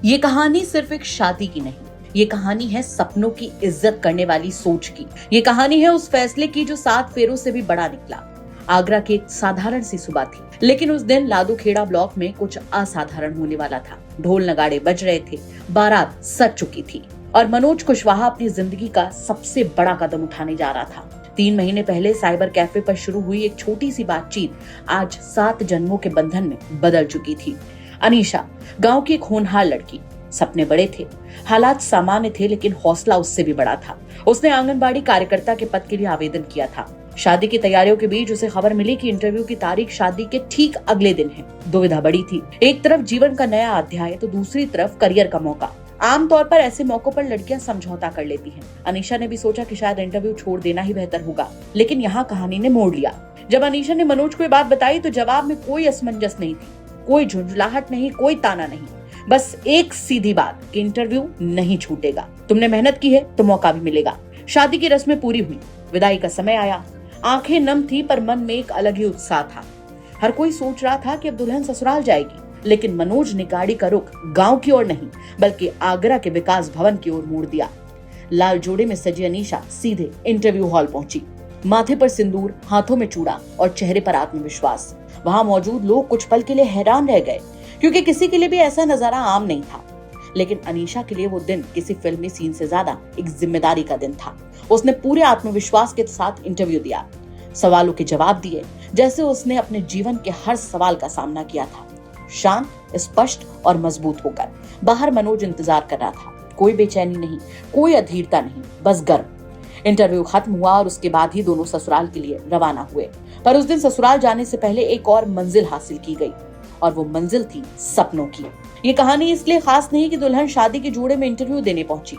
ये कहानी सिर्फ एक शादी की नहीं, ये कहानी है सपनों की इज्जत करने वाली सोच की। ये कहानी है उस फैसले की जो 7 फेरों से भी बड़ा निकला। आगरा की एक साधारण सी सुबह थी, लेकिन उस दिन लादूखेड़ा ब्लॉक में कुछ असाधारण होने वाला था। ढोल नगाड़े बज रहे थे, बारात सज चुकी थी और मनोज कुशवाहा अपनी जिंदगी का सबसे बड़ा कदम उठाने जा रहा था। 3 महीने पहले साइबर कैफे पर शुरू हुई एक छोटी सी बातचीत आज 7 जन्मों के बंधन में बदल चुकी थी। अनीशा, गांव की एक होनहार लड़की, सपने बड़े थे, हालात सामान्य थे, लेकिन हौसला उससे भी बड़ा था। उसने आंगनबाड़ी कार्यकर्ता के पद के लिए आवेदन किया था। शादी की तैयारियों के बीच उसे खबर मिली कि इंटरव्यू की तारीख शादी के ठीक अगले दिन है। दुविधा बड़ी थी, एक तरफ जीवन का नया अध्याय तो दूसरी तरफ करियर का मौका। आमतौर पर ऐसे मौकों पर लड़कियां समझौता कर लेती हैं। अनीशा ने भी सोचा कि शायद इंटरव्यू छोड़ देना ही बेहतर होगा, लेकिन यहाँ कहानी ने मोड़ लिया। जब अनीशा ने मनोज को ये बात बताई तो जवाब में कोई असमंजस नहीं थी, कोई झुंझलाहट नहीं, कोई ताना नहीं, बस एक सीधी बात कि इंटरव्यू नहीं छूटेगा। तुमने मेहनत की है तो मौका भी मिलेगा। शादी की रस्में पूरी हुई, विदाई का समय आया। आंखें नम थी पर मन में एक अलग ही उत्साह था। हर कोई सोच रहा था कि अब दुल्हन ससुराल जाएगी, लेकिन मनोज ने गाड़ी का रुख गांव की ओर नहीं बल्कि आगरा के विकास भवन की ओर मोड़ दिया। लाल जोड़े में सजी अनीशा सीधे इंटरव्यू हॉल पहुंची। माथे पर सिंदूर, हाथों में चूड़ा और चेहरे पर आत्मविश्वास। वहां मौजूद लोग कुछ पल के लिए हैरान रह गए, क्योंकि किसी के लिए भी ऐसा नजारा आम नहीं था। लेकिन अनीशा के लिए वो दिन किसी फिल्मी सीन से ज्यादा एक जिम्मेदारी का दिन था। उसने पूरे आत्मविश्वास के साथ इंटरव्यू दिया, सवालों के जवाब दिए जैसे उसने अपने जीवन के हर सवाल का सामना किया था। शांत, स्पष्ट और मजबूत होकर। बाहर मनोज इंतजार कर रहा था। कोई बेचैनी नहीं, कोई अधीरता नहीं, बस गर्व। इंटरव्यू खत्म हुआ और उसके बाद ही दोनों ससुराल के लिए रवाना हुए। पर उस दिन ससुराल जाने से पहले एक और मंजिल हासिल की गई, और वो मंजिल थी सपनों की। ये कहानी इसलिए खास नहीं कि दुल्हन शादी के जोड़े में इंटरव्यू देने पहुंची।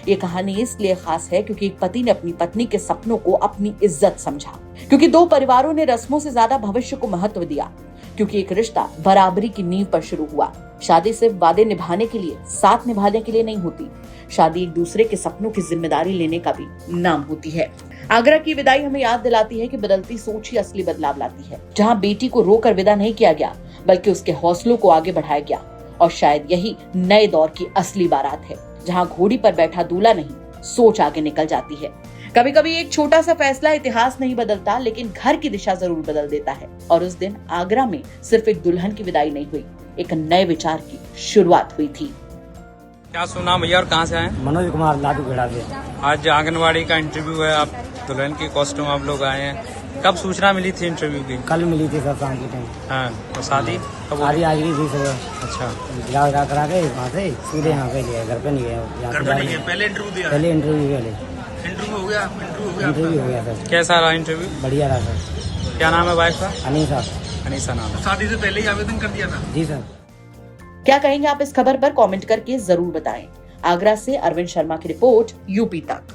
ये कहानी इसलिए खास है क्योंकि एक पति ने अपनी पत्नी के सपनों को अपनी इज्जत समझा, क्योंकि 2 परिवारों ने रस्मों से ज्यादा भविष्य को महत्व दिया, क्योंकि एक रिश्ता बराबरी की नींव पर शुरू हुआ। शादी सिर्फ वादे निभाने के लिए, साथ निभाने के लिए नहीं होती। शादी एक दूसरे के सपनों की जिम्मेदारी लेने का भी नाम होती है। आगरा की विदाई हमें याद दिलाती है कि बदलती सोच ही असली बदलाव लाती है। जहाँ बेटी को रोकर विदा नहीं किया गया, बल्कि उसके हौसलों को आगे बढ़ाया गया। और शायद यही नए दौर की असली बारात है, जहाँ घोड़ी पर बैठा दूल्हा नहीं, सोच आगे निकल जाती है। कभी कभी एक छोटा सा फैसला इतिहास नहीं बदलता, लेकिन घर की दिशा जरूर बदल देता है। और उस दिन आगरा में सिर्फ एक दुल्हन की विदाई नहीं हुई, एक नए विचार की शुरुआत हुई थी। क्या सुना भैया और कहाँ से आए? मनोज कुमार, लादूखेड़ा से। आज आंगनवाड़ी का इंटरव्यू है, आप दुल्हन की कॉस्ट्यूम आप लोग आए हैं। कब सूचना मिली थी इंटरव्यू की? कल मिली थी सर, शाम के टाइम। हाँ, तो शादी कब शादी आज की थी सुबह। अच्छा, जा करा के वहाँ से सीधे यहाँ पे गए, घर पे नहीं गए। पहले इंटरव्यू दिया? पहले इंटरव्यू इंटरव्यू हो गया? इंटरव्यू हो गया सर। कैसा रहा इंटरव्यू? बढ़िया रहा सर। क्या नाम है वाइफ का? अनीशा। अनीसा नाम है। शादी से पहले ही आवेदन कर दिया था? जी सर। क्या कहेंगे आप इस खबर पर? कमेंट करके जरूर बताएं। आगरा से अरविंद शर्मा की रिपोर्ट, यूपी तक।